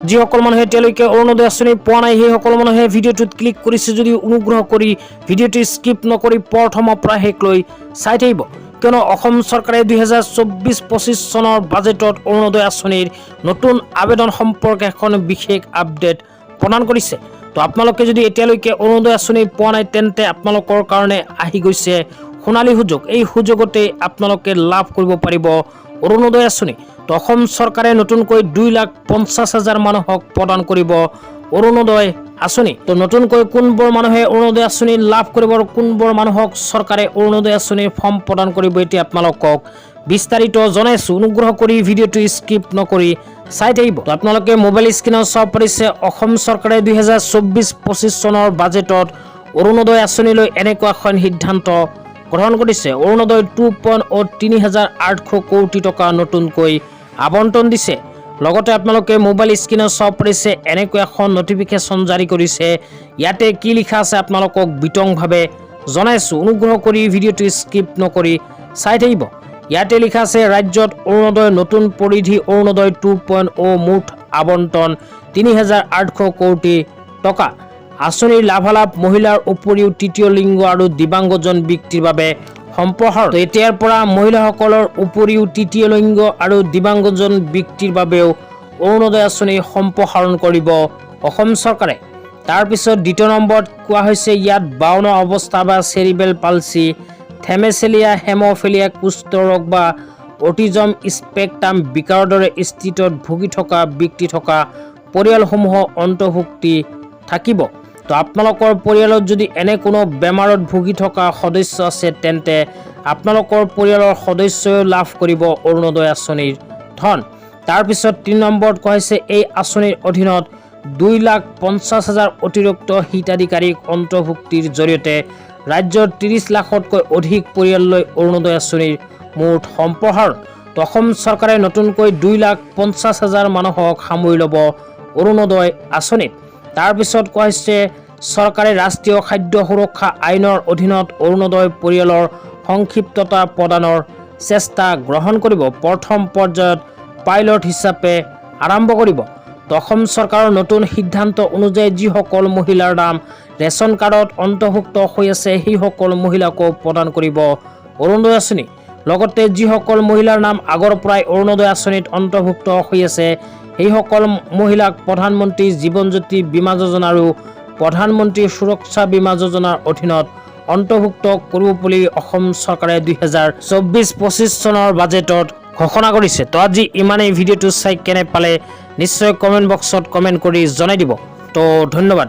যিসকল মানুহে এতিয়ালৈকে অৰুণোদয় আঁচনি পোৱা নাই সেই সকল মানুহে ভিডিঅ'টোত ক্লিক কৰিছে যদি অনুগ্ৰহ কৰি ভিডিঅ'টো স্কিপ নকৰি প্ৰথমৰ পৰা শেষলৈ চাই থাকিব, কিয়নো অসম চৰকাৰে 2024-25 চনৰ বাজেটত অৰুণোদয় আঁচনিৰ নতুন আবেদন সম্পৰ্কে এখন বিশেষ আপডেট প্ৰদান কৰিছে। তো আপোনালোকে যদি এতিয়ালৈকে অৰুণোদয় আঁচনি পোৱা নাই তেন্তে আপোনালোকৰ কাৰণে আহি গৈছে সোণালী সুযোগ। এই সুযোগতে আপোনালোকে লাভ কৰিব পাৰিব অৰুণোদয় আঁচনি। তো অসম চৰকাৰে নতুনকৈ 2,50,000 মানুহক প্ৰদান কৰিব অৰুণোদয় আঁচনি। তো নতুনকৈ কোনবোৰ মানুহে অৰুণোদয় আঁচনি লাভ কৰিব আৰু কোনবোৰ মানুহক চৰকাৰে অৰুণোদয় আঁচনিৰ ফৰ্ম প্ৰদান কৰিব এতিয়া আপোনালোকক বিস্তাৰিত জনাইছো। অনুগ্ৰহ কৰি ভিডিঅ'টো স্কিপ নকৰি চাই থাকিব। তো আপোনালোকে মোবাইল স্ক্ৰীনত চাব পাৰিছে অসম চৰকাৰে 2024-25 চনৰ বাজেটত অৰুণোদয় আঁচনিলৈ এনেকুৱা এখন সিদ্ধান্ত গ্ৰহণ কৰিছে। অৰুণোদয় 2.38 কোটি টকা নতুনকৈ আবণ্টন দিছে। লগতে আপোনালোকে মোবাইল স্ক্ৰীনত চাব পাৰিছে এনেকৈ এখন নটিফিকেশ্যন জাৰি কৰিছে। ইয়াতে কি লিখা আছে আপোনালোকক বিতংভাৱে জনাইছো। অনুগ্ৰহ কৰি ভিডিঅ'টো স্কিপ নকৰি চাই থাকিব। ইয়াতে লিখা আছে ৰাজ্যত অৰুণোদয় নতুন পৰিধি অৰুণোদয় 2.0 মুঠ আবণ্টন 3,800 কোটি টকা। আঁচনিৰ লাভালাভ মহিলাৰ উপৰিও তৃতীয় লিংগ আৰু দিব্যাংগজন ব্যক্তিৰ বাবে সম্প্ৰসাৰণ। এতিয়াৰ পৰা মহিলাসকলৰ উপৰিও তৃতীয় লিংগ আৰু দিব্যাংগজন ব্যক্তিৰ বাবেও অৰুণোদয় আঁচনি সম্প্ৰসাৰণ কৰিব অসম চৰকাৰে। তাৰপিছত দ্বিতীয় নম্বৰত কোৱা হৈছে ইয়াত 52 অৱস্থা বা চেৰিবেল পালচি, থেমেচেলিয়া, হেম'ফিলিয়া, কুষ্ঠ ৰোগ বা অটিজম স্পেক্ট্ৰাম বিকাৰৰ দৰে স্থিতিত ভুগি থকা ব্যক্তি থকা পৰিয়ালসমূহৰ অন্তৰ্ভুক্তি থাকিব। তো আপোনালোকৰ পৰিয়ালত যদি এনে কোনো বেমাৰত ভুগি থকা সদস্য আছে তেন্তে আপোনালোকৰ পৰিয়ালৰ সদস্যই লাভ কৰিব অৰুণোদয় আঁচনিৰ ধন। তাৰপিছত 3 নম্বৰত কোৱা হৈছে এই আঁচনিৰ অধীনত 2,50,000 অতিৰিক্ত হিতাধিকাৰীক অন্তৰ্ভুক্তিৰ জৰিয়তে ৰাজ্যৰ 30 লাখতকৈ অধিক পৰিয়াললৈ অৰুণোদয় আঁচনিৰ মুঠ সম্প্ৰসাৰণ। তো অসম চৰকাৰে নতুনকৈ 2,50,000 মানুহক সামৰি ল'ব অৰুণোদয় আঁচনিত। তাৰপিছত কোৱা হৈছে চৰকাৰে ৰাষ্ট্ৰীয় খাদ্য সুৰক্ষা আইনৰ অধীনত অৰুণোদয় পৰিয়ালৰ সংক্ষিপ্ততা প্ৰদানৰ চেষ্টা গ্ৰহণ কৰিব। প্ৰথম পৰ্যায়ত পাইলট হিচাপে আৰম্ভ কৰিব। তো অসম চৰকাৰৰ নতুন সিদ্ধান্ত অনুযায়ী যিসকল মহিলাৰ নাম ৰেচন কাৰ্ডত অন্তৰ্ভুক্ত হৈ আছে সেইসকল মহিলাকো প্ৰদান কৰিব অৰুণোদয় আঁচনি। লগতে যিসকল মহিলাৰ নাম আগৰ পৰাই অৰুণোদয় আঁচনিত অন্তৰ্ভুক্ত হৈ আছে সেইসকল মহিলাক প্ৰধানমন্ত্ৰী জীৱন জ্যোতি বীমা যোজনা আৰু প্ৰধানমন্ত্ৰী সুৰক্ষা বীমা যোজনাৰ অধীনত অন্তৰ্ভুক্ত কৰিব বুলি অসম চৰকাৰে 2024-25 চনৰ বাজেটত ঘোষণা কৰিছে। তো আজি ইমানেই। ভিডিঅ'টো চাই কেনে পালে নিশ্চয় কমেণ্ট বক্সত কমেণ্ট কৰি জনাই দিব। তো ধন্যবাদ।